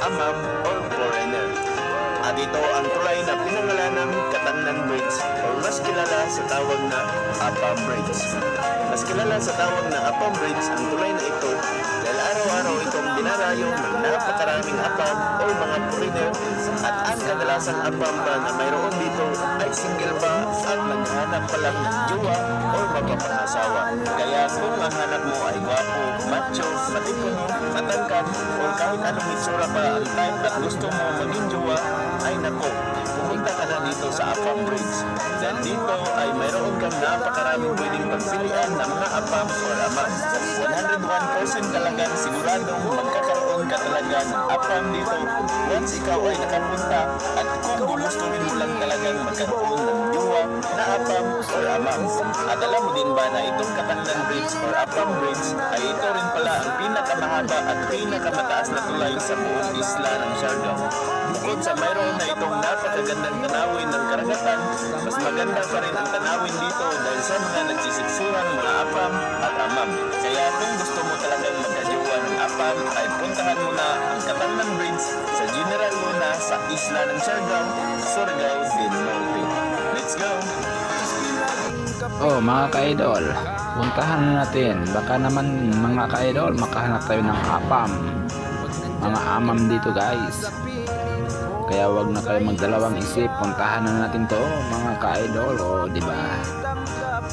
amam or foreigner. At ito ang tulay na pinangalanang Katangnan Bridge o mas kilala sa tawag na Apam Bridge. Mas kilala sa tawag na Apam Bridge ang tulay na ito dahil araw-araw itong dinarayo ng napakaraming apam o mga foreigner at ang kadalasang apam ba na mayroon dito ay single pa at naghahanap pa lang ng jowa o mapapangasawa. Kaya kung ang hanap mo ay gwapo, macho, matipon, matangkad o kahit anong itsura pa ang type na gusto mo maging jowa, ay nako, pumunta ka na dito sa Apam Bridge. Dahil dito ay mayroon kang napakaraming pwedeng pagpilian ng mga apam or amam. 101% talagang siguradong magkakaroon ka talaga ng apam dito once ikaw ay nakapunta at kung gugustuhin mo lang talagang magkaroon ng jowa na apam or amam. At alam mo din ba na itong Katangnan Bridge or Apam Bridge ay ito rin pala ang pinakamahaba at pinakamataas na tulay sa buong isla ng Siargao. Bukod sa mayroon na itong napakagandang tanawin ng karagatan, mas maganda pa rin ang tanawin dito dahil sa mga nagsisiksiwang mga apam at amam. Kaya kung gusto mo talagang magkajowa ng apam, ay puntahan mo na ang Katangnan Bridge sa General Luna sa isla ng Siargao, Surigao del Norte. Let's go! Oh mga ka-idol, puntahan na natin. Baka naman mga ka-idol makahanap tayo ng apam, mga amam dito guys. Kaya wag na kayo magdalawang isip, puntahan na natin to mga ka-idol. O diba,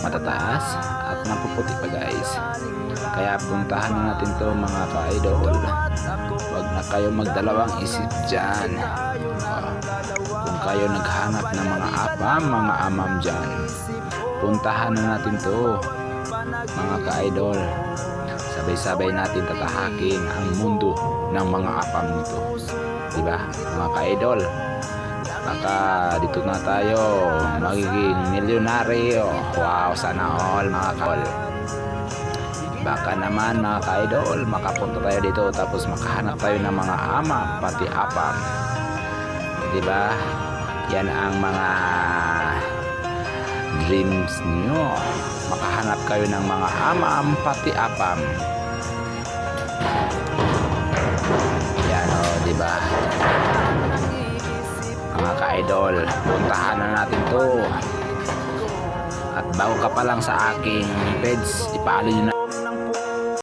matataas at mapuputi pa guys. Kaya puntahan na natin to mga ka-idol. Wag na kayo magdalawang isip dyan. Kung kayo naghanap ng mga apam, mga amam dyan, puntahan na natin to mga ka-idol. Sabay-sabay natin tatahakin ang mundo ng mga apam nito, diba mga ka-idol? Baka dito na tayo magiging milyonaryo. Wow, sana all mga ka-idol. Baka naman mga ka-idol makapunta tayo dito tapos makahanap tayo ng mga amam pati apam, diba? Yan ang mga dreams nyo, makahanap kayo ng mga amam pati apam. Yan o, diba mga ka-idol, puntahan na natin to. At bago ka pa lang sa aking page, ipalo nyo na